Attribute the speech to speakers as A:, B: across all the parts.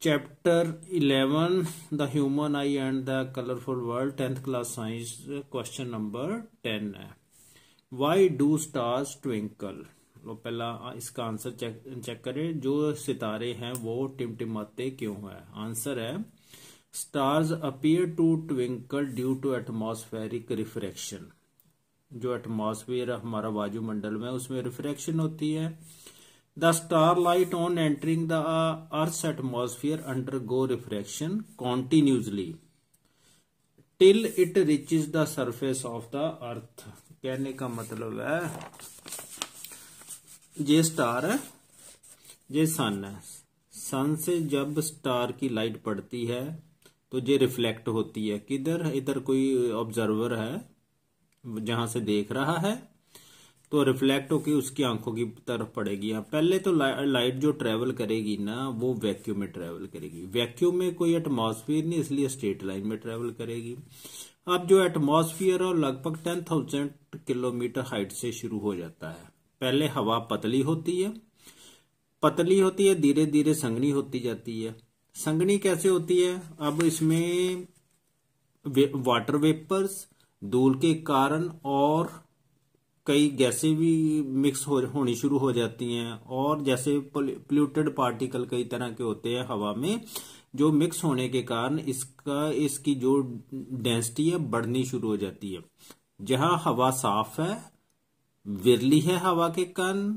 A: Chapter 11 the human eye and the colourful world 10th class science question number 10 है। Why do stars twinkle. लो पहला इसका answer check करें। जो सितारे हैं वो टिमटिमाते क्यों है। आंसर है stars appear to twinkle due to atmospheric refraction. जो एटमॉस्फेयर हमारा वायुमंडल में उसमें रिफ्रैक्शन होती है। The starlight on entering the Earth's atmosphere undergo refraction continuously till it reaches the surface of the Earth। कहने का मतलब है ये स्टार है, ये सन है। सन से जब स्टार की लाइट पड़ती है तो ये रिफ्लेक्ट होती है किधर, इधर कोई ऑब्जर्वर है जहां से देख रहा है तो रिफ्लेक्ट होकर उसकी आंखों की तरफ पड़ेगी। पहले तो लाइट जो ट्रेवल करेगी ना वो वैक्यूम में ट्रेवल करेगी। वैक्यूम में कोई एटमॉस्फेयर नहीं, इसलिए स्ट्रेट लाइन में ट्रेवल करेगी। अब जो एटमॉस्फेयर है लगभग 10,000 किलोमीटर हाइट से शुरू हो जाता है। पहले हवा पतली होती है, धीरे धीरे संघनी होती जाती है। संघनी कैसे होती है? अब इसमें वाटर वेपर्स, धूल के कारण और कई गैसें भी मिक्स होनी शुरू हो जाती हैं। और जैसे पोल्यूटेड पार्टिकल कई तरह के होते हैं हवा में, जो मिक्स होने के कारण इसकी जो डेंसिटी है बढ़नी शुरू हो जाती है। जहां हवा साफ है, विरली है, हवा के कण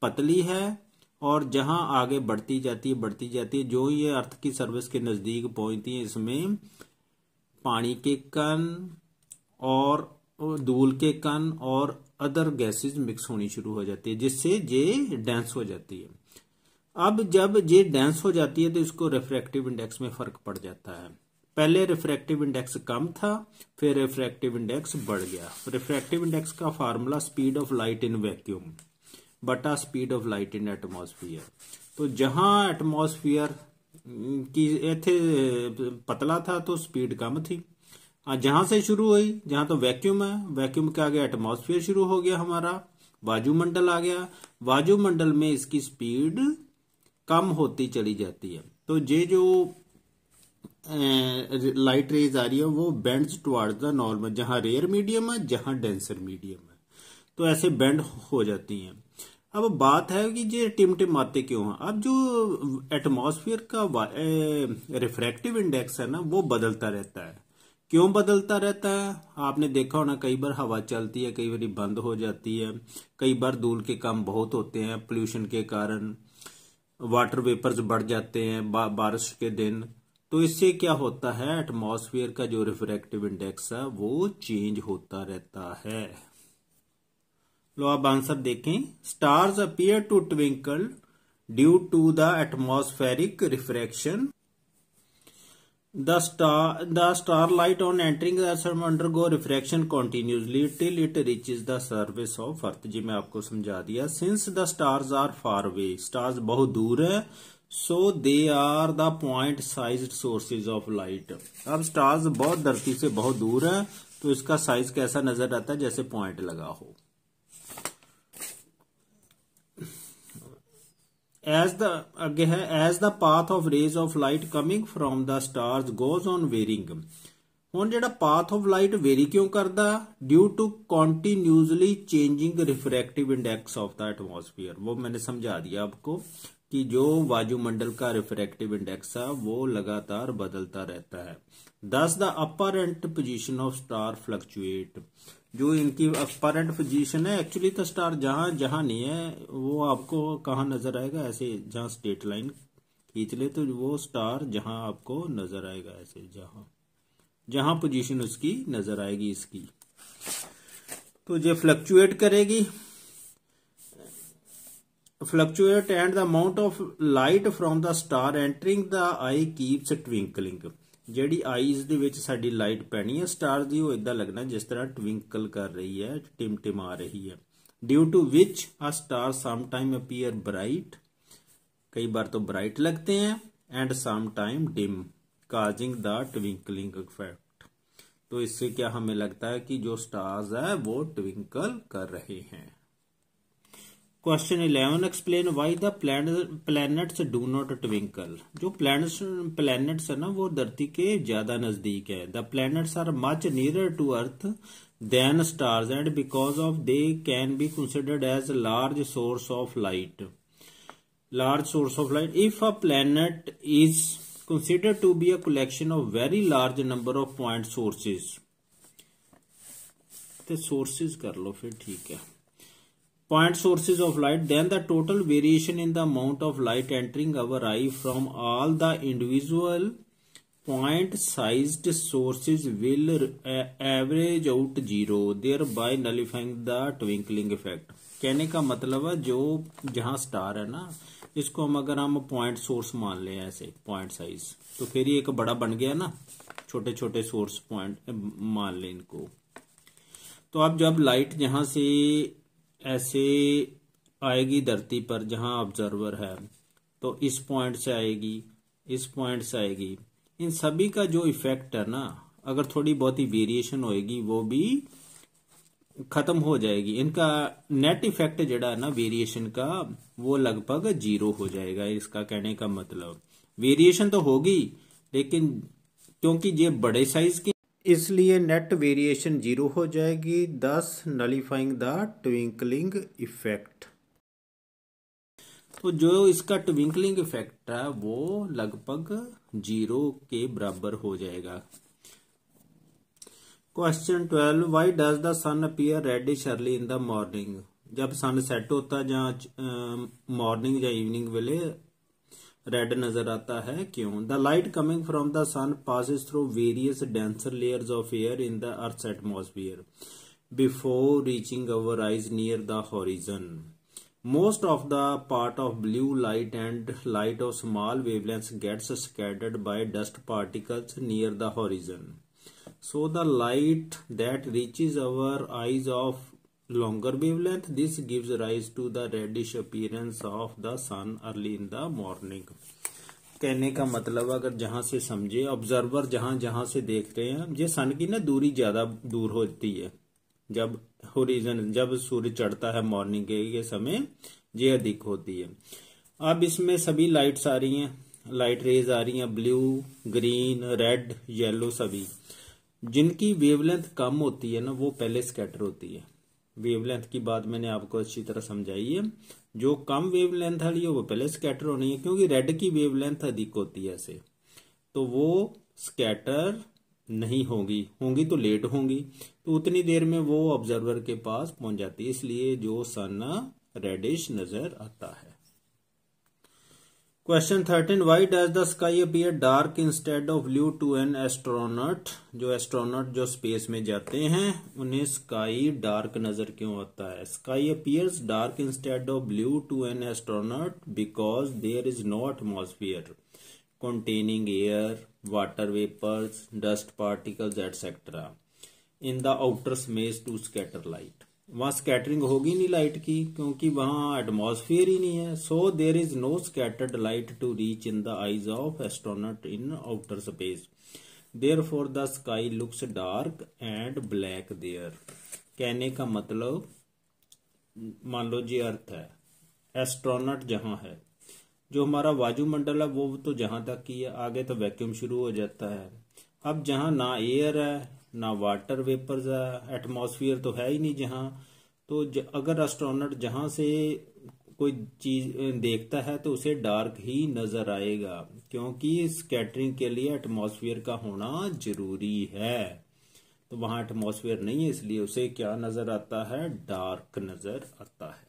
A: पतली है, और जहां आगे बढ़ती जाती है जो ये अर्थ की सरफेस के नजदीक पहुंचती है, इसमें पानी के कण और धूल के कण और अदर गैसेस मिक्स होनी शुरू हो जाती है, जिससे ये डेंस हो जाती है। अब जब ये डेंस हो जाती है तो इसको रिफ्रैक्टिव इंडेक्स में फर्क पड़ जाता है। पहले रिफ्रैक्टिव इंडेक्स कम था, फिर रिफ्रैक्टिव इंडेक्स बढ़ गया। रिफ्रैक्टिव इंडेक्स का formula speed of light in vacuum बटा speed of light in atmosphere. तो जहां एटमॉस्फेयर की पतला था तो स्पीड कम थी। जहां से शुरू हुई, जहां तो वैक्यूम है, वैक्यूम के आगे एटमॉस्फेयर शुरू हो गया, हमारा वायुमंडल आ गया। वायुमंडल में इसकी स्पीड कम होती चली जाती है। तो ये जो लाइट रेज आ रही है वो बेंड्स टुवर्ड्स द नॉर्मल, जहां रेयर मीडियम है, जहां डेंसर मीडियम है, तो ऐसे बेंड हो जाती हैं। अब बात है कि ये टिमटिमाते क्यों हैं। अब जो एटमॉस्फेयर का रिफ्रैक्टिव इंडेक्स है ना वो बदलता रहता है। क्यों बदलता रहता है? आपने देखा होना, कई बार हवा चलती है, कई बार बंद हो जाती है, कई बार धूल के कण बहुत होते हैं पोल्यूशन के कारण, वाटर वेपर्स बढ़ जाते हैं बारिश के दिन। तो इससे क्या होता है, एटमॉस्फेयर का जो रिफ्रैक्टिव इंडेक्स है वो चेंज होता रहता है। लो अब आंसर देखें। Stars appear to twinkle due to the atmospheric refraction. The starlight on entering the Earth undergo refraction continuously till it reaches the surface of Earth। जी मैं आपको समझा दिया। Since the stars are far away, stars बहुत दूर है, so they are the point-sized sources of light। अब stars बहुत धरती से बहुत दूर है तो इसका साइज कैसा नजर आता है, जैसे पॉइंट लगा हो। As the path of rays of light coming from the stars goes on varying। ਹੁਣ ਜਿਹੜਾ path of light vary क्यों करदा? Due to continuously changing refractive index of the atmosphere। वो मैंने समझा दिया आपको कि जो वायुमंडल का रिफ्रैक्टिव इंडेक्स है वो लगातार बदलता रहता है। Thus the apparent position of star fluctuate। जो इनकी अपरेंट पोजीशन है, एक्चुअली तो स्टार जहां नहीं है वो आपको कहाँ नजर आएगा, ऐसे जहां स्ट्रेट लाइन खींच ले तो वो स्टार जहां आपको नजर आएगा, ऐसे जहां पोजीशन उसकी नजर आएगी इसकी, तो ये फ्लक्चुएट करेगी। Fluctuate and the amount of light from the star entering the I keeps twinkling. ਜਿਹੜੀ ਆਈਜ਼ ਦੇ ਵਿੱਚ ਸਾਡੀ ਲਾਈਟ ਪੈਣੀ ਹੈ ਸਟਾਰ ਦੀ, ਉਹ ਇਦਾਂ ਲੱਗਣਾ ਜਿਸ ਤਰ੍ਹਾਂ ਟਵਿੰਕਲ ਕਰ ਰਹੀ ਹੈ, ਟਿਮਟਿਮਾ ਰਹੀ ਹੈ। Due to which a star sometime appear bright, कई बार तो ब्राइट लगते हैं, and sometime dim causing the twinkling effect. तो इससे क्या हमें लगता है कि जो स्टार्स है वो ट्विंकल कर रहे हैं। Question 11 explain why the planets do not twinkle. जो प्लैनेट्स है ना वो धरती के ज्यादा नजदीक है। The planets are much nearer to earth than stars and because of they can be considered as large source of light. Large source of light if a planet is considered to be a collection of very large number of point sources, तो sources कर लो फिर, ठीक है, point sources of light, then the total variation in the amount of light entering our eye from all the individual point sized sources will average out zero, thereby nullifying the twinkling effect। कहने का मतलब है जो जहां star है ना, इसको अगर हम पॉइंट सोर्स मान लें ऐसे पॉइंट साइज, तो फिर ये एक बड़ा बन गया ना, छोटे छोटे सोर्स पॉइंट मान लें इनको। तो अब जब लाइट जहां से ऐसे आएगी धरती पर जहां ऑब्जर्वर है, तो इस पॉइंट से आएगी, इस पॉइंट से आएगी, इन सभी का जो इफेक्ट है ना, अगर थोड़ी बहुत ही वेरिएशन होएगी वो भी खत्म हो जाएगी। इनका नेट इफेक्ट जड़ा है ना वेरिएशन का, वो लगभग जीरो हो जाएगा। इसका कहने का मतलब वेरिएशन तो होगी, लेकिन क्योंकि ये बड़े साइज की इसलिए नेट वेरिएशन जीरो हो जाएगी, दस नलीफाइंग द ट्विंकलिंग इफेक्ट। तो जो इसका ट्विंकलिंग इफेक्ट है वो लगभग जीरो के बराबर हो जाएगा। Question 12 why does the sun appear reddish early in the morning. जब सन सेट होता है जहाँ मॉर्निंग या इवनिंग वेले रेड नजर आता है, क्यों? The light coming from the sun passes through various denser layers of air in the earth's atmosphere before reaching our eyes near the horizon. Most of the part of blue light and light of small wavelengths gets scattered by dust particles near the horizon. So the light that reaches our eyes of longer wavelength, this gives rise to the reddish appearance of the sun early in the morning। कहने का मतलब अगर जहां से समझे observer जहां जहां से देख रहे हैं, ये सन की ना दूरी ज्यादा दूर होती है, जब होरिजन जब सूर्य चढ़ता है मॉर्निंग के समय ये अधिक होती है। अब इसमें सभी लाइट्स आ रही हैं, लाइट रेज आ रही हैं, ब्लू, ग्रीन, रेड, येलो, सभी जिनकी वेवलेंथ कम होती है ना वो पहले स्कैटर होती है। वेवलेंथ की बात मैंने आपको अच्छी तरह समझाई है। जो कम वेवलेंथ वाली है वो पहले स्कैटर होनी है, क्योंकि रेड की वेवलेंथ अधिक होती है ऐसे, तो वो स्कैटर नहीं होंगी तो लेट होंगी, तो उतनी देर में वो ऑब्जर्वर के पास पहुंच जाती है, इसलिए जो सन रेडिश नजर आता है। Question 13 why does the sky appear dark instead of blue to an astronaut. जो एस्ट्रोनॉट जो स्पेस में जाते हैं उन्हें स्काई डार्क नजर क्यों आता है? Sky appears dark instead of blue to an astronaut because there is no atmosphere containing air, water vapors, dust particles etc. in the outer space to scatter light। वहां scattering होगी नहीं light की, क्योंकि वहां एटमॉस्फेयर ही नहीं है। So there is no scattered light to reach in the eyes of astronaut in outer space, therefore the sky looks dark and black there. कहने का मतलब मान लो जी अर्थ है, एस्ट्रोनॉट जहां है, जो हमारा वायुमंडल है वो तो जहां तक ही है, आगे तो वैक्यूम शुरू हो जाता है। अब जहां ना एयर है ना वाटर वेपर्स है, एटमॉस्फेयर तो है ही नहीं जहां, तो अगर एस्ट्रोनॉट जहां से कोई चीज देखता है तो उसे डार्क ही नजर आएगा, क्योंकि स्कैटरिंग के लिए एटमॉस्फेयर का होना जरूरी है। तो वहां एटमॉस्फेयर नहीं है, इसलिए उसे क्या नजर आता है? डार्क नजर आता है।